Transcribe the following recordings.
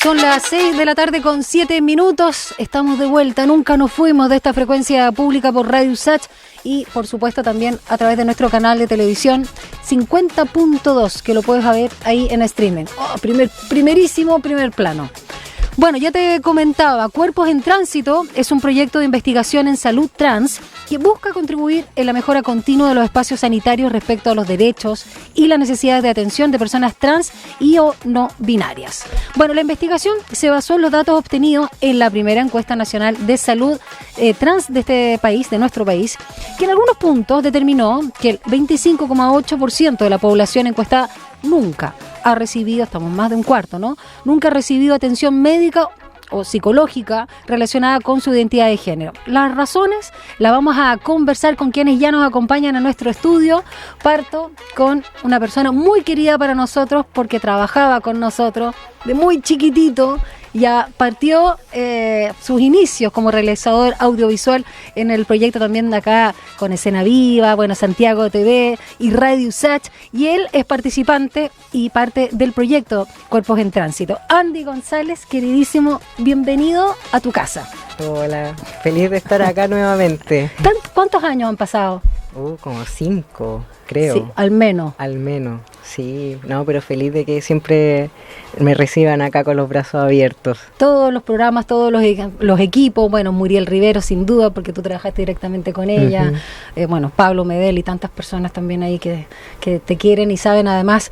Son las 6 de la tarde con 7 minutos. Estamos de vuelta. Nunca nos fuimos de esta frecuencia pública por Radio USACH y, por supuesto, también a través de nuestro canal de televisión 50.2, que lo puedes ver ahí en streaming. Primer plano. Bueno, ya te comentaba, Cuerpos en Tránsito es un proyecto de investigación en salud trans que busca contribuir en la mejora continua de los espacios sanitarios respecto a los derechos y las necesidades de atención de personas trans y o no binarias. Bueno, la investigación se basó en los datos obtenidos en la primera encuesta nacional de salud trans de este país, de nuestro país, que en algunos puntos determinó que el 25,8% de la población encuestada nunca ha recibido, estamos más de un cuarto, ¿no? Nunca ha recibido atención médica o psicológica relacionada con su identidad de género. Las razones las vamos a conversar con quienes ya nos acompañan a nuestro estudio. Parto con una persona muy querida para nosotros porque trabajaba con nosotros de muy chiquitito. Ya partió sus inicios como realizador audiovisual en el proyecto también de acá con Escena Viva, bueno, Santiago TV y Radio USACH, y él es participante y parte del proyecto Cuerpos en Tránsito. Andy González, queridísimo, bienvenido a tu casa. Hola, feliz de estar acá nuevamente. ¿Cuántos años han pasado? Como 5, creo. Sí, al menos. Al menos, sí. No, pero feliz de que siempre me reciban acá con los brazos abiertos. Todos los programas, todos los equipos, bueno, Muriel Rivero sin duda, porque tú trabajaste directamente con ella, bueno, Pablo Medel y tantas personas también ahí que te quieren y saben además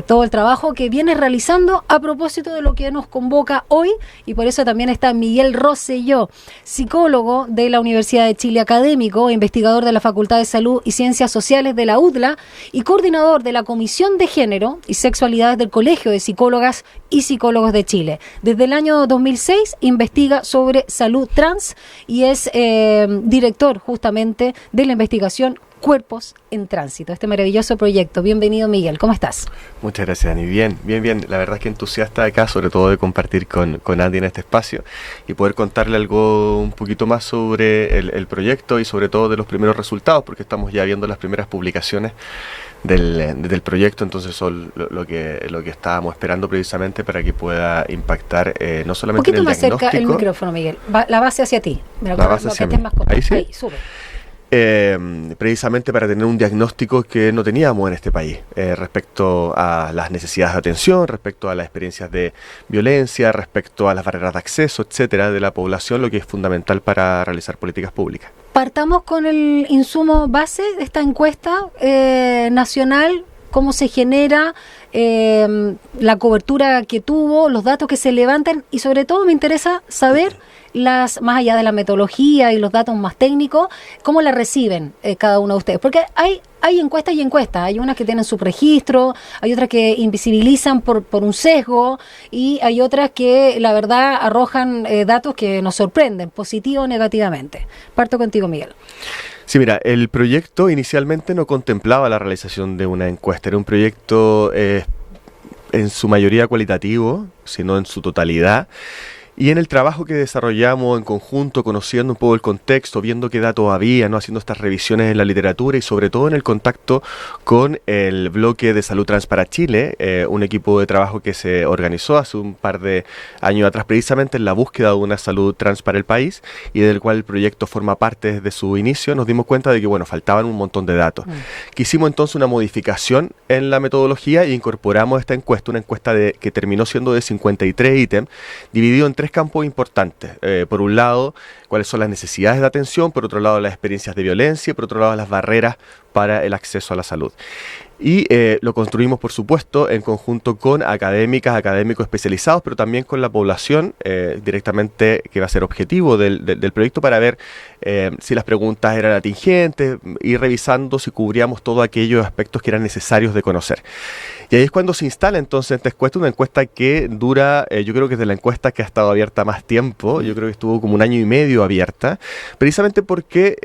todo el trabajo que vienes realizando a propósito de lo que nos convoca hoy, y por eso también está Miguel Rosselló, psicólogo de la Universidad de Chile, académico, investigador de la Facultad de Salud y Ciencias Sociales de la UDLA y coordinador de la Comisión de Género y Sexualidades del Colegio de Psicólogas y Psicólogos de Chile. Desde el año 2006 investiga sobre salud trans y es director justamente de la investigación Cuerpos en Tránsito, este maravilloso proyecto. Bienvenido, Miguel, ¿cómo estás? Muchas gracias, Dani. Bien. La verdad es que entusiasta acá, sobre todo de compartir con Andy en este espacio y poder contarle algo un poquito más sobre el proyecto y sobre todo de los primeros resultados, porque estamos ya viendo las primeras publicaciones del proyecto, entonces son lo que estábamos esperando precisamente para que pueda impactar no solamente en el diagnóstico. Un poquito más cerca el micrófono, Miguel. La base hacia ti. La base hacia mí. Ahí sí. Ahí, sube. Precisamente para tener un diagnóstico que no teníamos en este país respecto a las necesidades de atención, respecto a las experiencias de violencia, respecto a las barreras de acceso, etcétera, de la población, lo que es fundamental para realizar políticas públicas. Partamos con el insumo base de esta encuesta nacional, cómo se genera, la cobertura que tuvo, los datos que se levantan y sobre todo me interesa saber más allá de la metodología y los datos más técnicos, cómo la reciben cada uno de ustedes. Porque hay encuestas y encuestas, hay unas que tienen subregistro, hay otras que invisibilizan por un sesgo y hay otras que la verdad arrojan datos que nos sorprenden, positivo o negativamente. Parto contigo, Miguel. Sí, mira, el proyecto inicialmente no contemplaba la realización de una encuesta, era un proyecto en su mayoría cualitativo, sino en su totalidad. Y en el trabajo que desarrollamos en conjunto, conociendo un poco el contexto, viendo qué datos había, ¿no? Haciendo estas revisiones en la literatura y sobre todo en el contacto con el bloque de Salud Trans para Chile, un equipo de trabajo que se organizó hace un par de años atrás precisamente en la búsqueda de una salud trans para el país y del cual el proyecto forma parte desde su inicio. Nos dimos cuenta de que, bueno, faltaban un montón de datos. Quisimos entonces una modificación en la metodología e incorporamos esta encuesta, una encuesta que terminó siendo de 53 ítems, dividido en tres campos importantes. Por un lado, cuáles son las necesidades de atención, por otro lado, las experiencias de violencia y por otro lado, las barreras para el acceso a la salud. Y lo construimos, por supuesto, en conjunto con académicos especializados, pero también con la población directamente, que va a ser objetivo del proyecto, para ver si las preguntas eran atingentes y revisando si cubríamos todos aquellos aspectos que eran necesarios de conocer. Y ahí es cuando se instala entonces esta encuesta, una encuesta que dura, yo creo que es de la encuesta que ha estado abierta más tiempo, yo creo que estuvo como 1 año y medio abierta, precisamente porque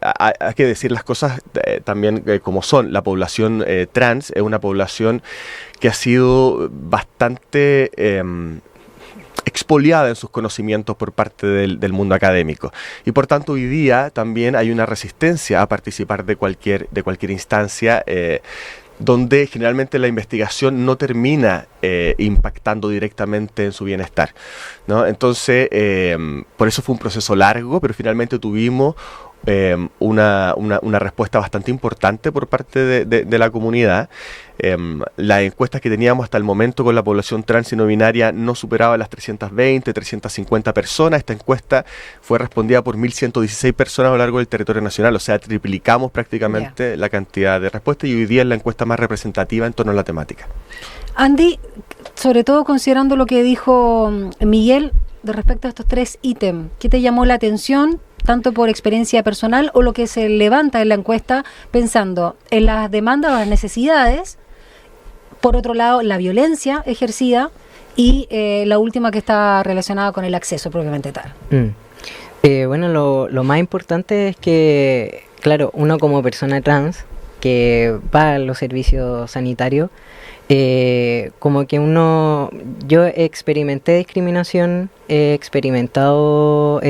hay que decir las cosas también como son. La población trans es una población que ha sido bastante expoliada en sus conocimientos por parte del mundo académico y por tanto hoy día también hay una resistencia a participar de cualquier instancia donde generalmente la investigación no termina impactando directamente en su bienestar, ¿no? Entonces, por eso fue un proceso largo, pero finalmente tuvimos una respuesta bastante importante por parte de la comunidad. Las encuestas que teníamos hasta el momento con la población trans y no binaria no superaba las 320, 350 personas. Esta encuesta fue respondida por 1.116 personas a lo largo del territorio nacional, o sea, triplicamos prácticamente la cantidad de respuestas y hoy día es la encuesta más representativa en torno a la temática. Andy, sobre todo considerando lo que dijo Miguel de respecto a estos 3 ítems, ¿qué te llamó la atención? Tanto por experiencia personal o lo que se levanta en la encuesta pensando en las demandas o las necesidades, por otro lado la violencia ejercida y la última que está relacionada con el acceso propiamente tal. Bueno, lo más importante es que, claro, uno como persona trans que va a los servicios sanitarios, como que yo experimenté discriminación, he experimentado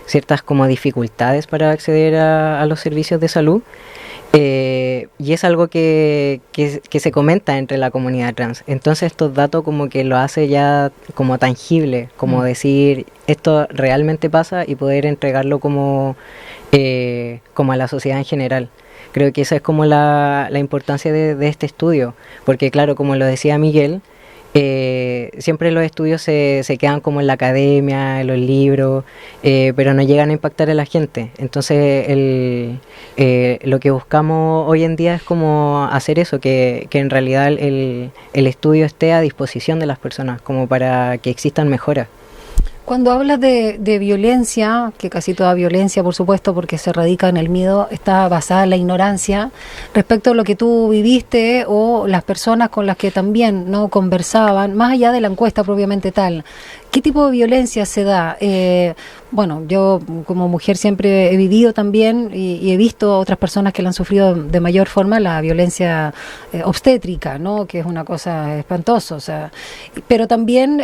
ciertas como dificultades para acceder a los servicios de salud, y es algo que se comenta entre la comunidad trans. Entonces estos datos como que lo hace ya como tangible, como decir esto realmente pasa y poder entregarlo como a la sociedad en general. Creo que esa es como la importancia de este estudio, porque claro, como lo decía Miguel, siempre los estudios se quedan como en la academia, en los libros, pero no llegan a impactar a la gente. Entonces lo que buscamos hoy en día es como hacer eso, que en realidad el estudio esté a disposición de las personas, como para que existan mejoras. Cuando hablas de violencia, que casi toda violencia, por supuesto, porque se radica en el miedo, está basada en la ignorancia, respecto a lo que tú viviste o las personas con las que también no conversaban, más allá de la encuesta propiamente tal, ¿qué tipo de violencia se da? Bueno, yo como mujer siempre he vivido también y he visto a otras personas que la han sufrido de mayor forma la violencia obstétrica, ¿no? Que es una cosa espantosa, o sea, pero también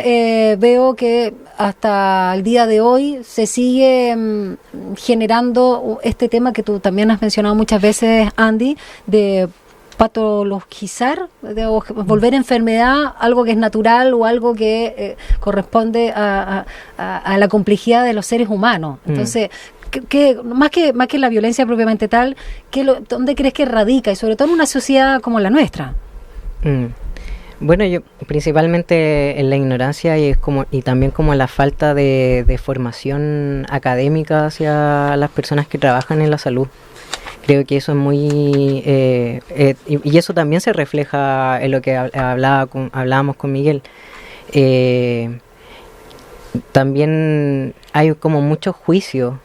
veo que hasta el día de hoy se sigue generando este tema que tú también has mencionado muchas veces, Andy, de patologizar, de volver enfermedad algo que es natural o algo que corresponde a la complejidad de los seres humanos. Entonces, más que la violencia propiamente tal, ¿dónde crees que radica? Y sobre todo en una sociedad como la nuestra. Bueno, yo principalmente en la ignorancia y también como la falta de formación académica hacia las personas que trabajan en la salud. Creo que eso es muy... y eso también se refleja en lo que hablábamos con Miguel. También hay como mucho juicio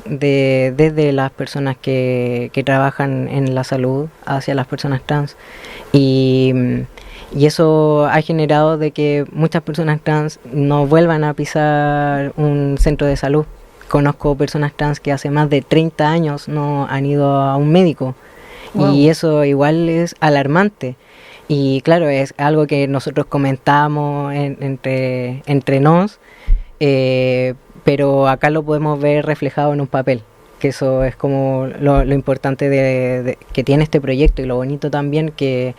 desde las personas que trabajan en la salud hacia las personas trans. Y eso ha generado de que muchas personas trans no vuelvan a pisar un centro de salud. Conozco personas trans que hace más de 30 años no han ido a un médico. Wow. Y eso igual es alarmante. Y claro, es algo que nosotros comentamos entre nos, pero acá lo podemos ver reflejado en un papel. Que eso es como lo importante que tiene este proyecto y lo bonito también que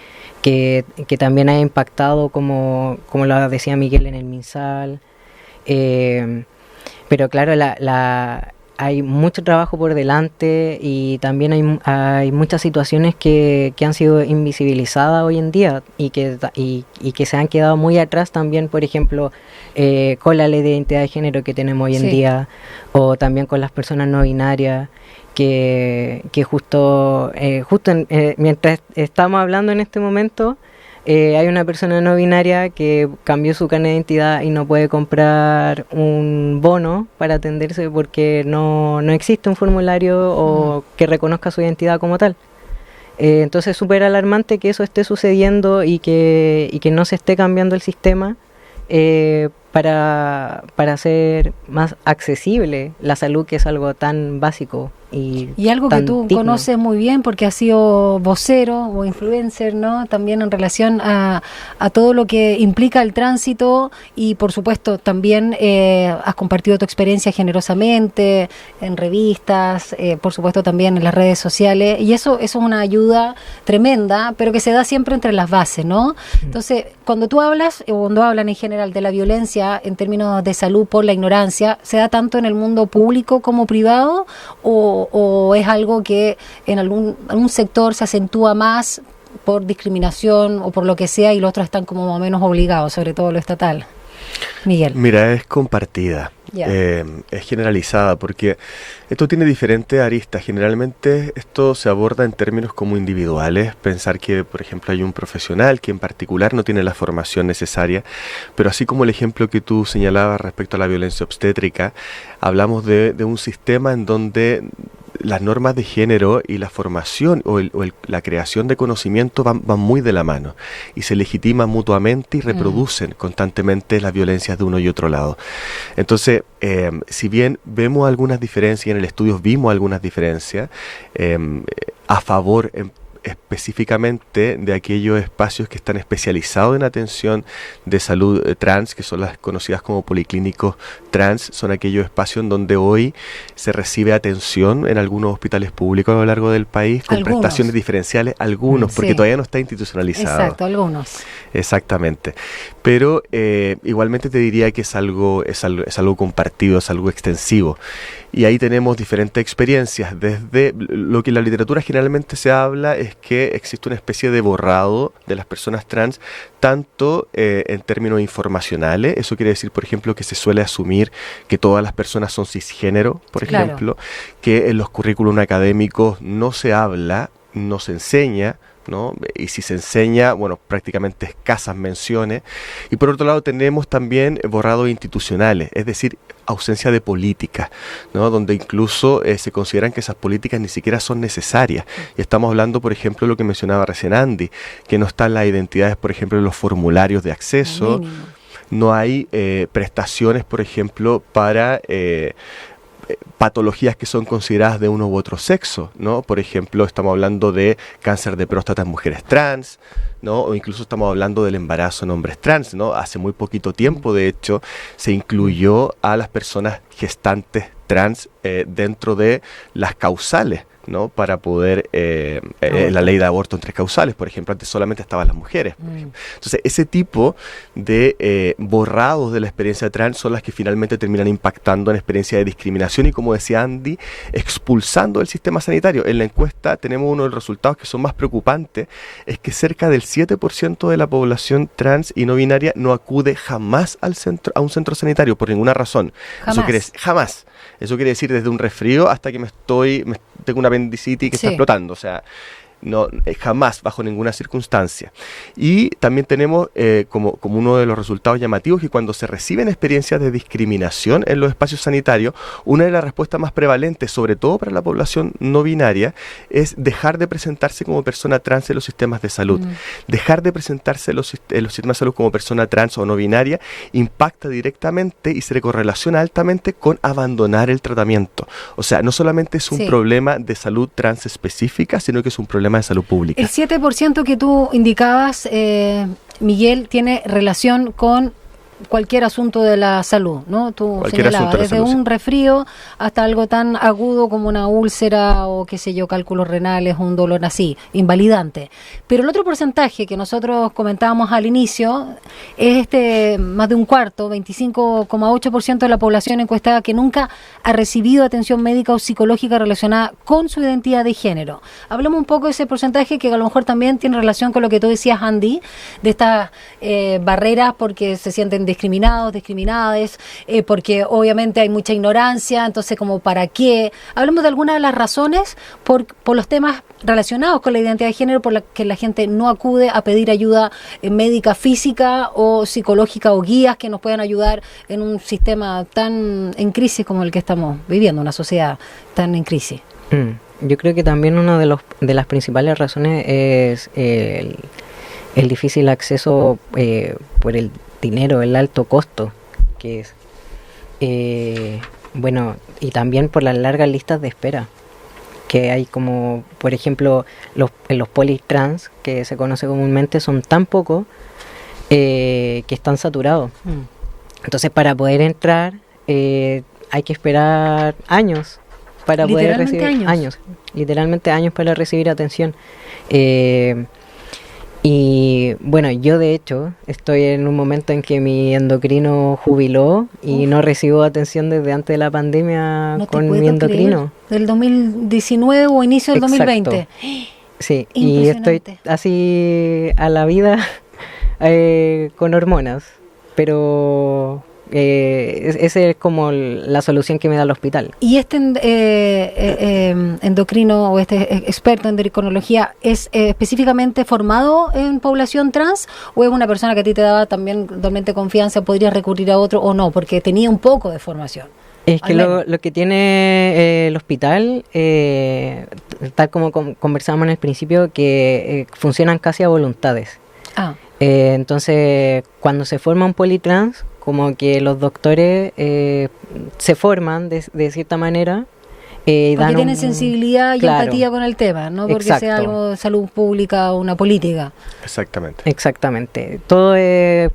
también ha impactado, como lo decía Miguel, en el MinSal. Pero claro, hay mucho trabajo por delante y también hay muchas situaciones que han sido invisibilizadas hoy en día y que se han quedado muy atrás también, por ejemplo, con la ley de identidad de género que tenemos hoy en día, o también con las personas no binarias, que justo mientras estamos hablando en este momento, hay una persona no binaria que cambió su carnet de identidad y no puede comprar un bono para atenderse porque no existe un formulario o que reconozca su identidad como tal. Entonces es súper alarmante que eso esté sucediendo y que no se esté cambiando el sistema para hacer más accesible la salud, que es algo tan básico y algo que tan tú digno. conoces muy bien porque has sido vocero o influencer, ¿no? También en relación a todo lo que implica el tránsito y por supuesto también has compartido tu experiencia generosamente en revistas, por supuesto también en las redes sociales, y eso es una ayuda tremenda, pero que se da siempre entre las bases, ¿no? Entonces, cuando tú hablas, o cuando hablan en general de la violencia en términos de salud por la ignorancia, ¿se da tanto en el mundo público como privado o es algo que en algún sector se acentúa más por discriminación o por lo que sea y los otros están como más o menos obligados, sobre todo lo estatal? Miguel. Mira, es compartida, Ya. es generalizada, porque esto tiene diferentes aristas. Generalmente esto se aborda en términos como individuales, pensar que, por ejemplo, hay un profesional que en particular no tiene la formación necesaria, pero así como el ejemplo que tú señalabas respecto a la violencia obstétrica, hablamos de un sistema en donde las normas de género y la formación la creación de conocimiento van muy de la mano y se legitiman mutuamente y reproducen constantemente las violencias de uno y otro lado. Entonces, si bien vemos algunas diferencias, en el estudio vimos algunas diferencias a favor específicamente de aquellos espacios que están especializados en atención de salud trans, que son las conocidas como policlínicos trans. Son aquellos espacios en donde hoy se recibe atención en algunos hospitales públicos a lo largo del país con prestaciones diferenciales, algunos, porque todavía no está institucionalizado. Exacto, algunos. Exactamente. Pero igualmente te diría que es algo compartido, es algo extensivo. Y ahí tenemos diferentes experiencias. Desde lo que en la literatura generalmente se habla es que existe una especie de borrado de las personas trans, tanto en términos informacionales. Eso quiere decir, por ejemplo, que se suele asumir que todas las personas son cisgénero, por ejemplo, que en los currículums académicos no se habla, no se enseña, ¿no? Y si se enseña, bueno, prácticamente escasas menciones. Y por otro lado tenemos también borrados institucionales, es decir, ausencia de políticas, ¿no? Donde incluso se consideran que esas políticas ni siquiera son necesarias. Y estamos hablando, por ejemplo, de lo que mencionaba recién Andy, que no están las identidades, por ejemplo, en los formularios de acceso, no hay prestaciones, por ejemplo, para patologías que son consideradas de uno u otro sexo, ¿no? Por ejemplo, estamos hablando de cáncer de próstata en mujeres trans, ¿no? O incluso estamos hablando del embarazo en hombres trans, ¿no? Hace muy poquito tiempo, de hecho, se incluyó a las personas gestantes trans dentro de las causales, ¿no? Para poder la ley de aborto en 3 causales, por ejemplo, antes solamente estaban las mujeres. Entonces, ese tipo de borrados de la experiencia trans son las que finalmente terminan impactando en experiencia de discriminación y, como decía Andy, expulsando del sistema sanitario. En la encuesta tenemos uno de los resultados que son más preocupantes, es que cerca del 7% de la población trans y no binaria no acude jamás a un centro sanitario por ninguna razón. Jamás. Eso quiere decir desde un resfrío hasta que tengo una apendicitis que está explotando, o sea, no, jamás, bajo ninguna circunstancia. Y también tenemos como uno de los resultados llamativos que cuando se reciben experiencias de discriminación en los espacios sanitarios, una de las respuestas más prevalentes, sobre todo para la población no binaria, es dejar de presentarse como persona trans en los sistemas de salud. Dejar de presentarse en los sistemas de salud como persona trans o no binaria impacta directamente y se correlaciona altamente con abandonar el tratamiento. O sea, no solamente es un problema de salud trans específica, sino que es un problema de salud pública. El 7% que tú indicabas, Miguel, tiene relación con cualquier asunto de la salud, ¿no? Tú señalabas, desde un resfrío hasta algo tan agudo como una úlcera o, qué sé yo, cálculos renales, un dolor así, invalidante. Pero el otro porcentaje que nosotros comentábamos al inicio es más de un cuarto, 25,8% de la población encuestada que nunca ha recibido atención médica o psicológica relacionada con su identidad de género. Hablemos un poco de ese porcentaje que a lo mejor también tiene relación con lo que tú decías, Andy, de estas barreras porque se sienten discriminados, discriminadas, porque obviamente hay mucha ignorancia, entonces como para qué. Hablemos de algunas de las razones por los temas relacionados con la identidad de género por la que la gente no acude a pedir ayuda médica, física o psicológica o guías que nos puedan ayudar en un sistema tan en crisis como el que estamos viviendo, una sociedad tan en crisis. Yo creo que también una de las principales razones es el difícil acceso por el dinero, el alto costo que es. Bueno, y también por las largas listas de espera que hay, como por ejemplo los politrans, que se conoce comúnmente, son tan pocos que están saturados. Entonces, para poder entrar hay que esperar años para poder recibir literalmente años para recibir atención. Y bueno, yo de hecho estoy en un momento en que mi endocrino jubiló y no recibo atención desde antes de la pandemia con mi endocrino. ¿Del 2019 o inicio del 2020? Sí, y estoy así a la vida con hormonas, pero esa es como la solución que me da el hospital. ¿Y este endocrino o este experto en endocrinología es específicamente formado en población trans, o es una persona que a ti te daba también totalmente confianza, podrías recurrir a otro o no, porque tenía un poco de formación? Es que lo que tiene el hospital, tal como conversábamos en el principio, que funcionan casi a voluntades. Entonces, cuando se forma un politrans, como que los doctores se forman de cierta manera. Porque tienen sensibilidad y empatía con el tema, no porque sea algo de salud pública o una política. Exactamente. Todo es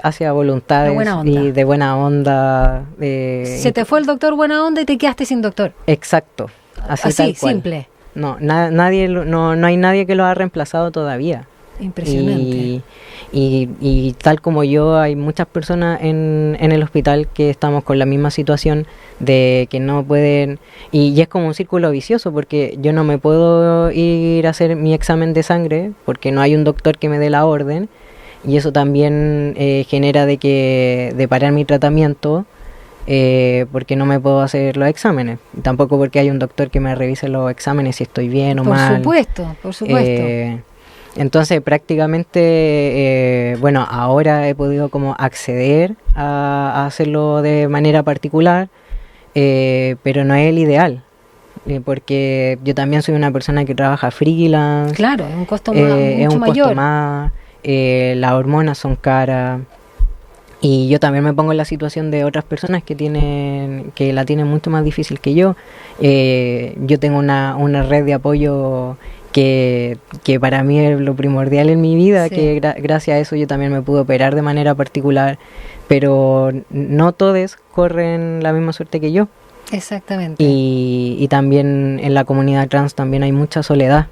hacia voluntades y de buena onda. Se te fue el doctor buena onda y te quedaste sin doctor. Exacto. Así tal cual. Simple. No, no hay nadie que lo ha reemplazado todavía. Impresionante. Y tal como yo, hay muchas personas en el hospital que estamos con la misma situación de que no pueden, y es como un círculo vicioso, porque yo no me puedo ir a hacer mi examen de sangre porque no hay un doctor que me dé la orden, y eso también genera de parar mi tratamiento, porque no me puedo hacer los exámenes, tampoco porque hay un doctor que me revise los exámenes si estoy bien o mal. Por supuesto. Entonces prácticamente, bueno, ahora he podido como acceder a hacerlo de manera particular, pero no es el ideal, porque yo también soy una persona que trabaja freelance. Claro, es un costo mucho mayor. Costo más, las hormonas son caras, y yo también me pongo en la situación de otras personas que la tienen mucho más difícil que yo. Yo tengo una red de apoyo que para mí es lo primordial en mi vida, que gracias a eso yo también me pude operar de manera particular, pero no todos corren la misma suerte que yo. Exactamente. Y también en la comunidad trans también hay mucha soledad,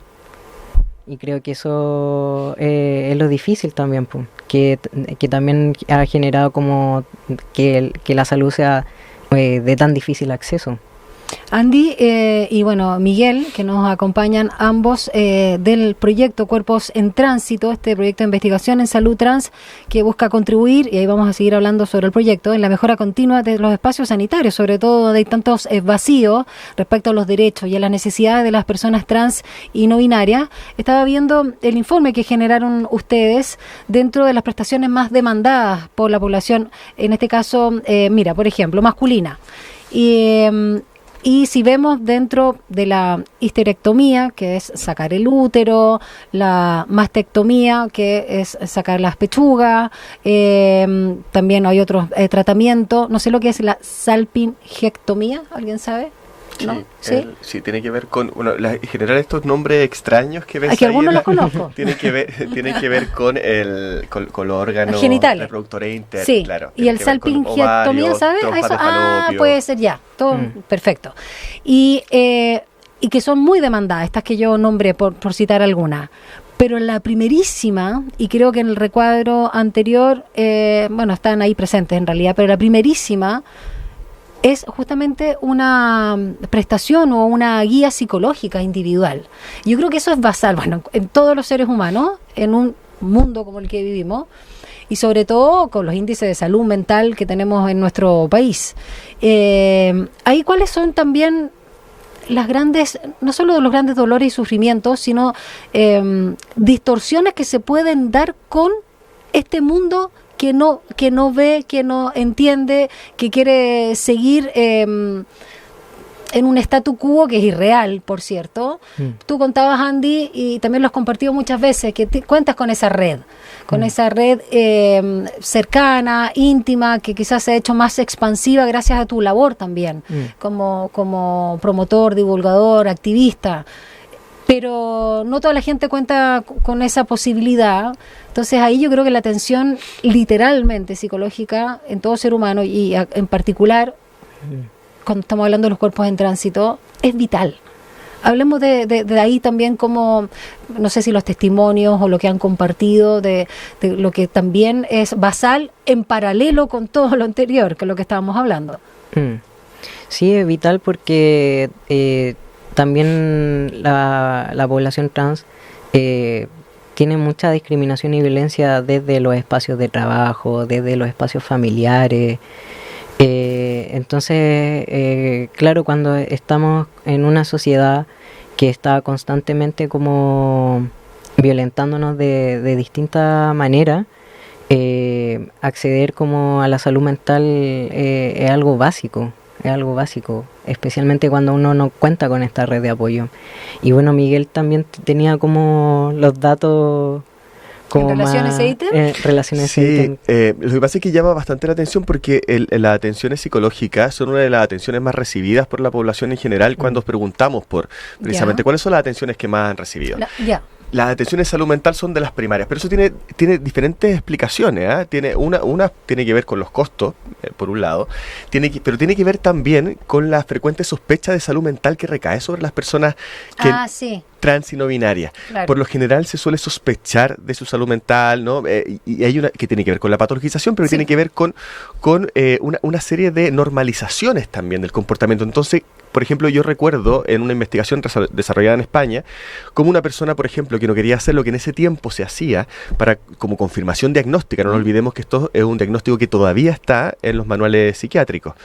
y creo que eso es lo difícil también, que también ha generado como que la salud sea de tan difícil acceso. Andy y bueno, Miguel, que nos acompañan ambos del proyecto Cuerpos en Tránsito, este proyecto de investigación en salud trans que busca contribuir, y ahí vamos a seguir hablando sobre el proyecto, en la mejora continua de los espacios sanitarios, sobre todo donde hay tantos vacíos respecto a los derechos y a las necesidades de las personas trans y no binarias. Estaba viendo el informe que generaron ustedes dentro de las prestaciones más demandadas por la población, en este caso, mira, por ejemplo, masculina. Y si vemos dentro de la histerectomía, que es sacar el útero, la mastectomía, que es sacar las pechugas, también hay otros tratamientos, no sé lo que es la salpingectomía, ¿alguien sabe? ¿No? Sí, tiene que ver con, bueno, en general estos nombres extraños que ves. Que algunos los conozco. Tienen que ver con los órganos genitales, reproductores internos. Sí, claro, y el salpingectomía, ¿sabes? Eso, puede ser ya, todo perfecto. Y que son muy demandadas, estas que yo nombré por citar algunas. Pero la primerísima, y creo que en el recuadro anterior, bueno, están ahí presentes en realidad, pero la primerísima es justamente una prestación o una guía psicológica individual. Yo creo que eso es basal, bueno, en todos los seres humanos, en un mundo como el que vivimos, y sobre todo con los índices de salud mental que tenemos en nuestro país. Ahí cuáles son también las grandes, no solo los grandes dolores y sufrimientos, sino distorsiones que se pueden dar con este mundo que no ve, que no entiende, que quiere seguir en un statu quo que es irreal, por cierto. Tú contabas, Andy, y también lo has compartido muchas veces, que cuentas con esa red cercana, íntima, que quizás se ha hecho más expansiva gracias a tu labor también, como promotor, divulgador, activista. Pero no toda la gente cuenta con esa posibilidad. Entonces ahí yo creo que la atención literalmente psicológica en todo ser humano y en particular cuando estamos hablando de los cuerpos en tránsito es vital. Hablemos de ahí también como, no sé si los testimonios o lo que han compartido de lo que también es basal en paralelo con todo lo anterior, que es lo que estábamos hablando. Sí, es vital porque también la población trans tiene mucha discriminación y violencia desde los espacios de trabajo, desde los espacios familiares. Entonces, claro, cuando estamos en una sociedad que está constantemente como violentándonos de distinta manera, acceder como a la salud mental es algo básico. Es algo básico, especialmente cuando uno no cuenta con esta red de apoyo. Y bueno, Miguel también tenía como los datos como ¿En relación a ese ítem? Relación a ese ítem. Lo que pasa es que llama bastante la atención porque las atenciones psicológicas son una de las atenciones más recibidas por la población en general cuando preguntamos por precisamente cuáles son las atenciones que más han recibido. Las atenciones de salud mental son de las primarias, pero eso tiene diferentes explicaciones. Una tiene que ver con los costos, por un lado, pero tiene que ver también con la frecuente sospecha de salud mental que recae sobre las personas que trans y no binarias. Claro. Por lo general se suele sospechar de su salud mental, ¿no? Y hay una que tiene que ver con la patologización, pero tiene que ver con una serie de normalizaciones también del comportamiento. Entonces, por ejemplo, yo recuerdo en una investigación desarrollada en España, como una persona, por ejemplo, que no quería hacer lo que en ese tiempo se hacía como confirmación diagnóstica. No nos olvidemos que esto es un diagnóstico que todavía está en los manuales psiquiátricos.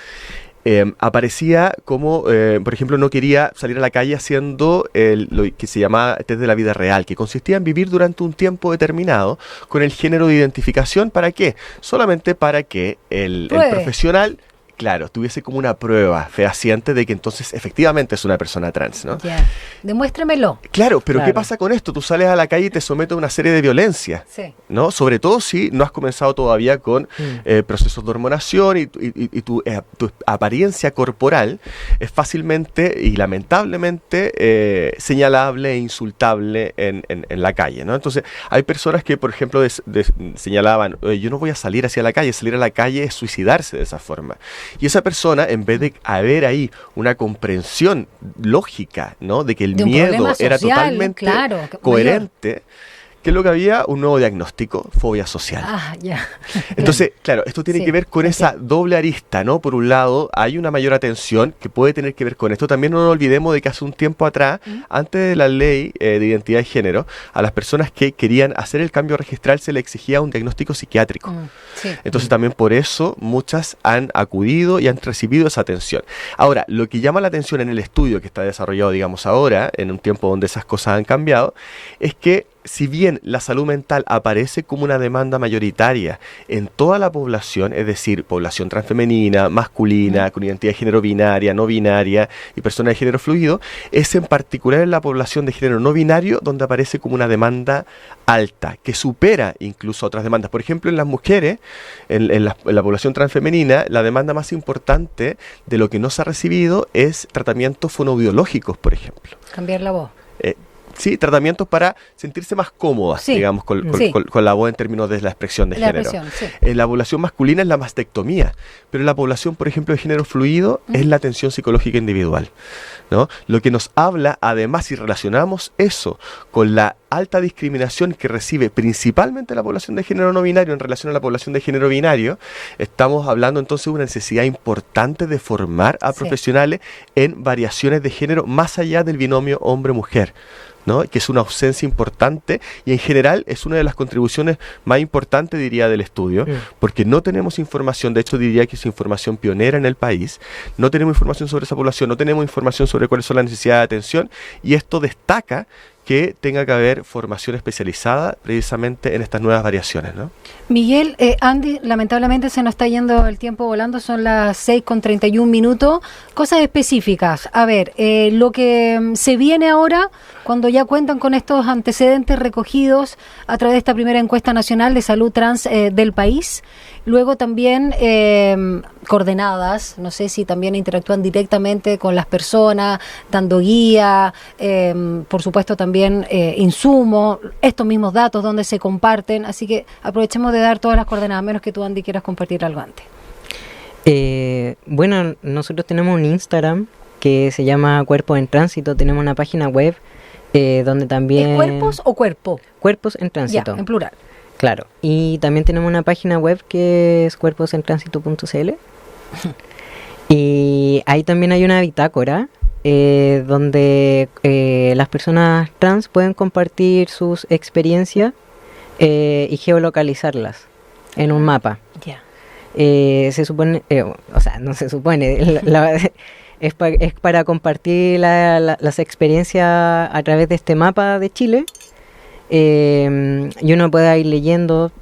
Aparecía como, por ejemplo, no quería salir a la calle haciendo lo que se llamaba test de la vida real, que consistía en vivir durante un tiempo determinado con el género de identificación. ¿Para qué? Solamente para que el profesional... Claro, tuviese como una prueba fehaciente de que entonces efectivamente es una persona trans, ¿no? Demuéstremelo. Claro, pero ¿qué pasa con esto? Tú sales a la calle y te sometes a una serie de violencias, ¿no? Sobre todo si no has comenzado todavía con procesos de hormonación y tu apariencia corporal es fácilmente y lamentablemente señalable e insultable en la calle, ¿no? Entonces, hay personas que, por ejemplo, señalaban, yo no voy a salir hacia la calle, salir a la calle es suicidarse de esa forma. Y esa persona, en vez de haber ahí una comprensión lógica, ¿no? De que el miedo era totalmente coherente, ¿qué es lo que había? Un nuevo diagnóstico, fobia social. Entonces, claro, esto tiene que ver con esa doble arista, ¿no? Por un lado, hay una mayor atención que puede tener que ver con esto. También no nos olvidemos de que hace un tiempo atrás, antes de la ley de identidad de género, a las personas que querían hacer el cambio registral se les exigía un diagnóstico psiquiátrico. Entonces también por eso muchas han acudido y han recibido esa atención. Ahora, lo que llama la atención en el estudio que está desarrollado, digamos ahora, en un tiempo donde esas cosas han cambiado, es que si bien la salud mental aparece como una demanda mayoritaria en toda la población, es decir, población transfemenina, masculina, con identidad de género binaria, no binaria y personas de género fluido, es en particular en la población de género no binario donde aparece como una demanda alta, que supera incluso otras demandas. Por ejemplo, en las mujeres, en la población transfemenina, la demanda más importante de lo que no se ha recibido es tratamientos fonoaudiológicos, por ejemplo. Cambiar la voz. Sí, tratamientos para sentirse más cómodas, digamos, con la voz en términos de la expresión de género. En la población masculina es la mastectomía, pero en la población, por ejemplo, de género fluido es la atención psicológica individual, ¿no? Lo que nos habla, además, si relacionamos eso con la alta discriminación que recibe principalmente la población de género no binario en relación a la población de género binario, estamos hablando entonces de una necesidad importante de formar a profesionales en variaciones de género más allá del binomio hombre-mujer, ¿no? Que es una ausencia importante y en general es una de las contribuciones más importantes, diría, del estudio, porque no tenemos información, de hecho diría que es información pionera en el país, no tenemos información sobre esa población, no tenemos información sobre cuáles son las necesidades de atención y esto destaca que tenga que haber formación especializada precisamente en estas nuevas variaciones, ¿no? Miguel, Andy, lamentablemente se nos está yendo el tiempo volando, son las 6:31. Cosas específicas. A ver, lo que se viene ahora, cuando ya cuentan con estos antecedentes recogidos a través de esta primera encuesta nacional de salud trans del país, luego también coordenadas, no sé si también interactúan directamente con las personas, dando guía, por supuesto también insumos, estos mismos datos donde se comparten, así que aprovechemos de dar todas las coordenadas, menos que tú, Andy, quieras compartir algo antes. Bueno, nosotros tenemos un Instagram que se llama Cuerpos en Tránsito, tenemos una página web donde también... ¿Es cuerpos o cuerpo? Cuerpos en Tránsito. Ya, en plural. Claro, y también tenemos una página web que es cuerposentránsito.cl y ahí también hay una bitácora donde las personas trans pueden compartir sus experiencias y geolocalizarlas en un mapa. Ya. Se supone, o sea, no se supone, es para compartir las experiencias a través de este mapa de Chile. Y uno puede ir leyendo,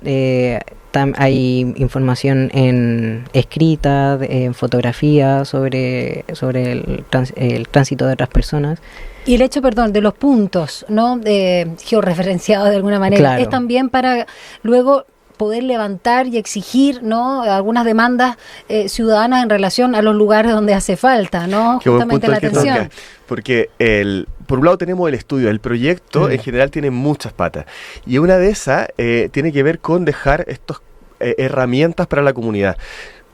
hay información en escrita, en fotografía sobre el tránsito de otras personas. Y el hecho, perdón, de los puntos, ¿no? Georreferenciados de alguna manera, claro, es también para luego poder levantar y exigir, ¿no?, algunas demandas ciudadanas en relación a los lugares donde hace falta, ¿no? Qué buen Justamente punto la el que atención. toca, porque por un lado tenemos el estudio, el proyecto en general tiene muchas patas, y una de esas tiene que ver con dejar estas herramientas para la comunidad.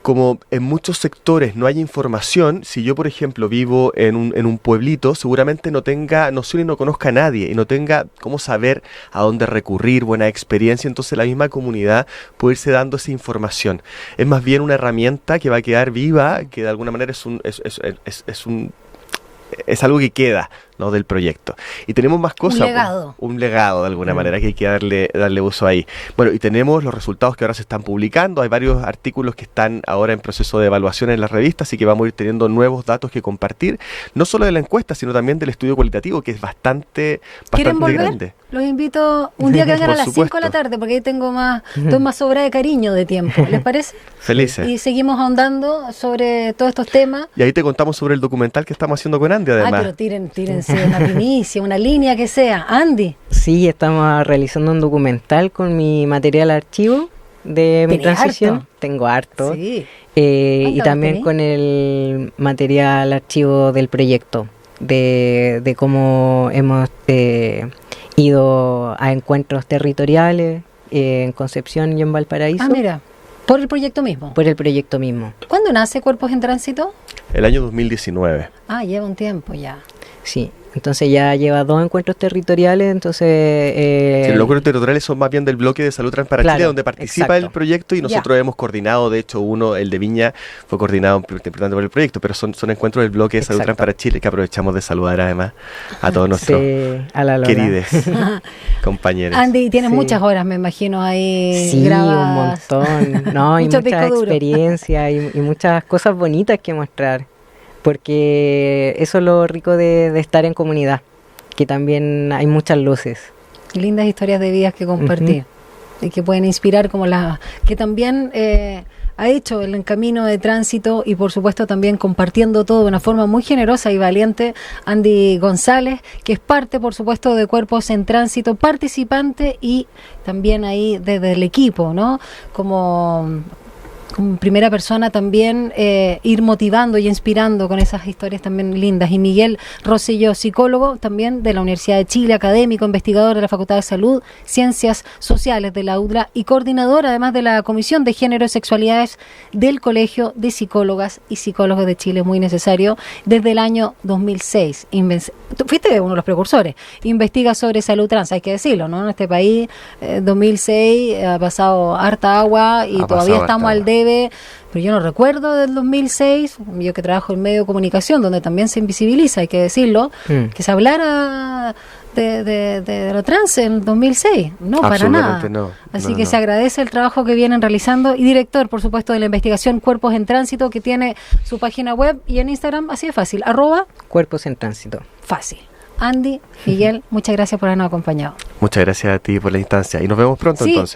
Como en muchos sectores no hay información, si yo, por ejemplo, vivo en un pueblito, seguramente no tenga noción y no conozca a nadie, y no tenga cómo saber a dónde recurrir, buena experiencia, entonces la misma comunidad puede irse dando esa información. Es más bien una herramienta que va a quedar viva, que de alguna manera es algo que queda, ¿no?, del proyecto. Y tenemos más cosas. Un legado de alguna manera que hay que darle uso ahí. Bueno, y tenemos los resultados que ahora se están publicando. Hay varios artículos que están ahora en proceso de evaluación en las revistas, así que vamos a ir teniendo nuevos datos que compartir, no solo de la encuesta, sino también del estudio cualitativo, que es bastante grande. Los invito un día que vengan a las 5 de la supuesto. tarde, porque ahí estoy más sobra de cariño de tiempo. ¿Les parece? Felices. Y seguimos ahondando sobre todos estos temas. Y ahí te contamos sobre el documental que estamos haciendo con Andy, además. Pero tírense una primicia, una línea que sea. Andy. Sí, estamos realizando un documental con mi material archivo de mi transición. Harto. Tengo harto. Sí. Y también con el material archivo del proyecto, de cómo hemos ido a encuentros territoriales en Concepción y en Valparaíso. Ah, mira, por el proyecto mismo. Por el proyecto mismo. ¿Cuándo nace Cuerpos en Tránsito? El año 2019. Ah, lleva un tiempo ya. Sí, entonces ya lleva 2 encuentros territoriales, entonces... Sí, los encuentros territoriales son más bien del bloque de Salud Trans para Chile, donde participa el proyecto, y nosotros hemos coordinado, de hecho uno, el de Viña, fue coordinado importante por el proyecto, pero son encuentros del bloque de Salud Trans para Chile, que aprovechamos de saludar además a todos nuestros queridos compañeros. Andy, tienes muchas horas, me imagino, ahí grabadas. Sí, un montón, ¿no? Y mucha experiencia y muchas cosas bonitas que mostrar. Porque eso es lo rico de estar en comunidad, que también hay muchas luces. Lindas historias de vidas que compartir y que pueden inspirar, como la que también ha hecho el camino de tránsito, y por supuesto también compartiendo todo de una forma muy generosa y valiente, Andy González, que es parte por supuesto de Cuerpos en Tránsito, participante y también ahí desde el equipo, ¿no? Como primera persona también ir motivando y inspirando con esas historias también lindas. Y Miguel Rosselló, psicólogo también de la Universidad de Chile, académico, investigador de la Facultad de Salud, Ciencias Sociales de la UDLA y coordinador además de la Comisión de Género y Sexualidades del Colegio de Psicólogas y Psicólogos de Chile, muy necesario, desde el año 2006. Tú fuiste uno de los precursores. Investiga sobre salud trans, hay que decirlo, ¿no? En este país, 2006 ha pasado harta agua y todavía estamos al debe. Pero yo no recuerdo del 2006, yo que trabajo en medio de comunicación, donde también se invisibiliza, hay que decirlo, que se hablara de lo trans en el 2006. No, para nada. No, Así que se agradece el trabajo que vienen realizando. Y director, por supuesto, de la investigación Cuerpos en Tránsito, que tiene su página web y en Instagram, así de fácil, @. Cuerpos en Tránsito. Fácil. Andy, Miguel, muchas gracias por habernos acompañado. Muchas gracias a ti por la instancia y nos vemos pronto Sí. entonces.